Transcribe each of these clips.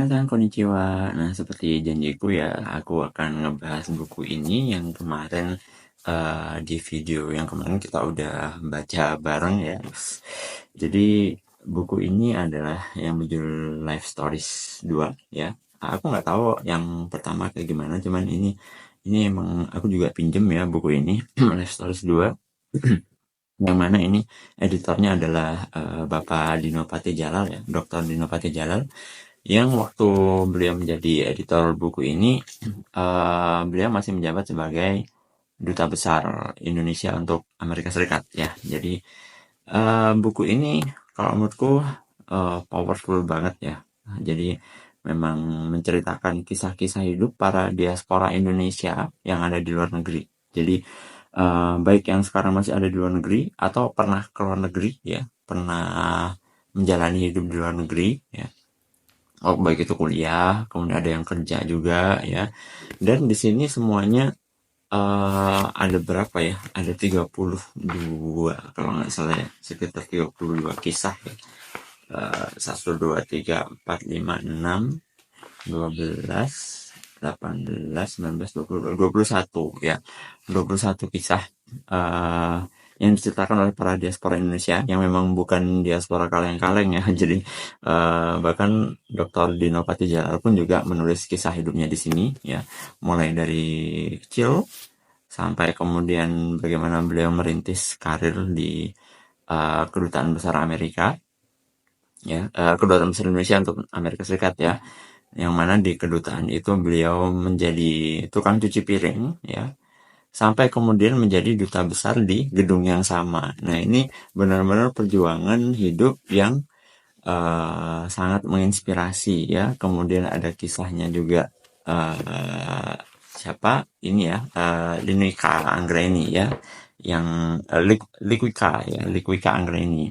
Minasan konnichiwa. Nah, seperti janjiku ya, aku akan ngebahas buku ini yang kemarin di video yang kemarin kita udah baca bareng ya. Jadi buku ini adalah yang berjudul Life Stories 2 ya. Aku nggak tahu yang pertama kayak gimana, cuman ini emang aku juga pinjem ya buku ini Life Stories 2 yang mana ini editornya adalah Bapak Dino Patijalal ya, Dr. Dino Patijalal, yang waktu beliau menjadi editor buku ini, beliau masih menjabat sebagai duta besar Indonesia untuk Amerika Serikat ya. Jadi buku ini kalau menurutku powerful banget ya. Jadi memang menceritakan kisah-kisah hidup para diaspora Indonesia yang ada di luar negeri. Jadi baik yang sekarang masih ada di luar negeri atau pernah ke luar negeri ya, pernah menjalani hidup di luar negeri ya. Oh, baik itu kuliah, kemudian ada yang kerja juga ya. Dan di sini semuanya ada berapa ya? Ada 32 kalau nggak salah ya, sekitar 32 kisah ya. 1, 2, 3, 4, 5, 6, 12, 18, 19, 20, 21 ya. 21 kisah uh, yang diceritakan oleh para diaspora Indonesia yang memang bukan diaspora kaleng-kaleng ya. Jadi bahkan Dr. Dino Patijalal pun juga menulis kisah hidupnya di sini ya, mulai dari kecil sampai kemudian bagaimana beliau merintis karir di kedutaan besar Amerika ya, kedutaan besar Indonesia untuk Amerika Serikat ya, yang mana di kedutaan itu beliau menjadi tukang cuci piring ya, sampai kemudian menjadi duta besar di gedung yang sama. Nah, ini benar-benar perjuangan hidup yang sangat menginspirasi ya. Kemudian ada kisahnya juga, siapa ini ya, Linika Anggraini ya, yang Liquika ya, Liquika Anggraini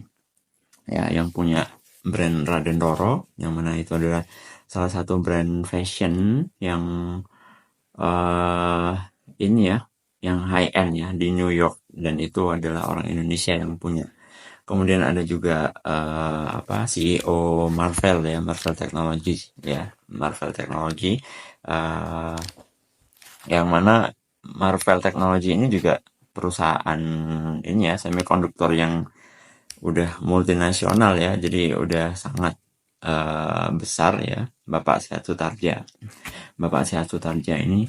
ya, yang punya brand Raden Toro, yang mana itu adalah salah satu brand fashion yang ini ya, yang high end ya di New York, dan itu adalah orang Indonesia yang punya. Kemudian ada juga CEO Marvel ya, Marvel Technology ya, Marvel Technology, uh, yang mana Marvel Technology ini juga perusahaan ini ya, semikonduktor yang udah multinasional ya, jadi udah sangat besar ya. Bapak Sehat Sutarja. Bapak Sehat Sutarja ini,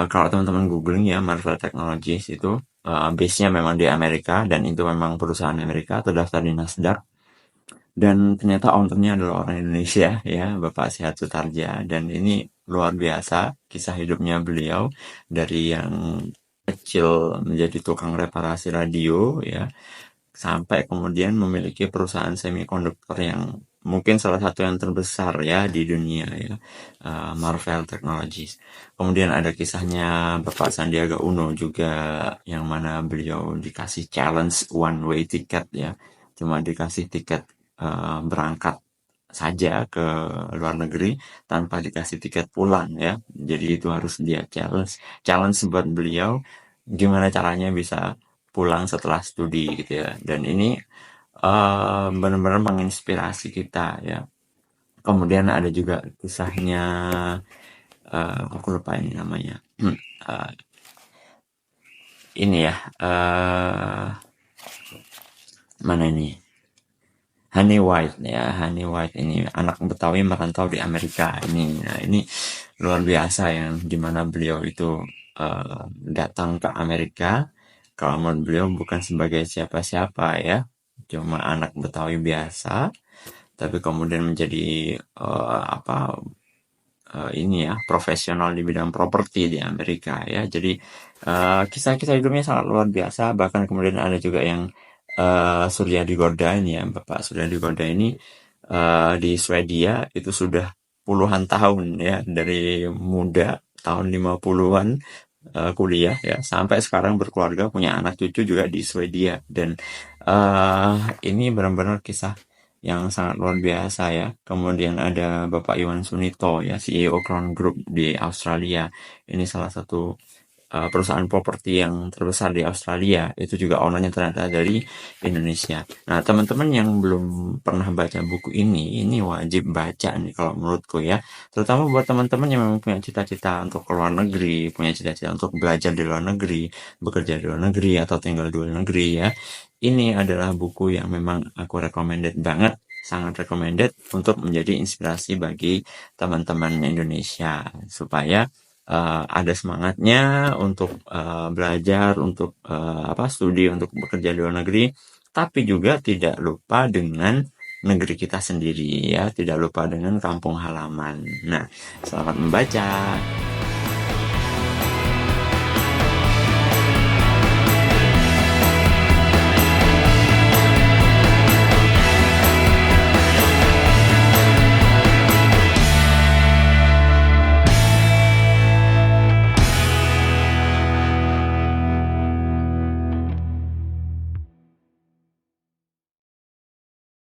kalau teman-teman googling ya, Marvel Technologies itu base-nya memang di Amerika, dan itu memang perusahaan Amerika, terdaftar di Nasdaq, dan ternyata ownernya adalah orang Indonesia ya, Bapak Sehat Sutarja. Dan ini luar biasa kisah hidupnya beliau, dari yang kecil menjadi tukang reparasi radio ya, sampai kemudian memiliki perusahaan semikonduktor yang mungkin salah satu yang terbesar ya di dunia ya, Marvel Technologies. Kemudian ada kisahnya Bapak Sandiaga Uno juga, yang mana beliau dikasih challenge one way ticket ya, cuma dikasih tiket berangkat saja ke luar negeri tanpa dikasih tiket pulang ya. Jadi itu harus dia challenge buat beliau, gimana caranya bisa pulang setelah studi gitu ya. Dan ini benar-benar menginspirasi kita ya. Kemudian ada juga kisahnya, aku lupa ini namanya. Uh, ini ya, mana ini? Honey White ya, Honey White ini anak Betawi merantau di Amerika ini. Nah, ini luar biasa, yang dimana beliau itu datang ke Amerika, kalau menurut beliau bukan sebagai siapa-siapa ya, cuma anak Betawi biasa, tapi kemudian menjadi ini ya, profesional di bidang properti di Amerika ya. Jadi kisah-kisah hidupnya sangat luar biasa. Bahkan kemudian ada juga yang Suryadi Gorda ini ya, Bapak Suryadi Gorda ini di Swedia itu sudah puluhan tahun ya, dari muda tahun 50-an kuliah ya, sampai sekarang berkeluarga, punya anak cucu juga di Swedia. Dan ini benar-benar kisah yang sangat luar biasa ya. Kemudian ada Bapak Iwan Sunito ya, CEO Crown Group di Australia. Ini salah satu perusahaan properti yang terbesar di Australia, itu juga ownernya ternyata dari Indonesia. Nah, teman-teman yang belum pernah baca buku ini wajib baca nih kalau menurutku ya. Terutama buat teman-teman yang memang punya cita-cita untuk ke luar negeri, punya cita-cita untuk belajar di luar negeri, bekerja di luar negeri, atau tinggal di luar negeri ya. Ini adalah buku yang memang aku recommended banget, sangat recommended untuk menjadi inspirasi bagi teman-teman Indonesia supaya ada semangatnya untuk belajar, untuk studi, untuk bekerja di luar negeri, tapi juga tidak lupa dengan negeri kita sendiri ya, tidak lupa dengan kampung halaman. Nah, selamat membaca.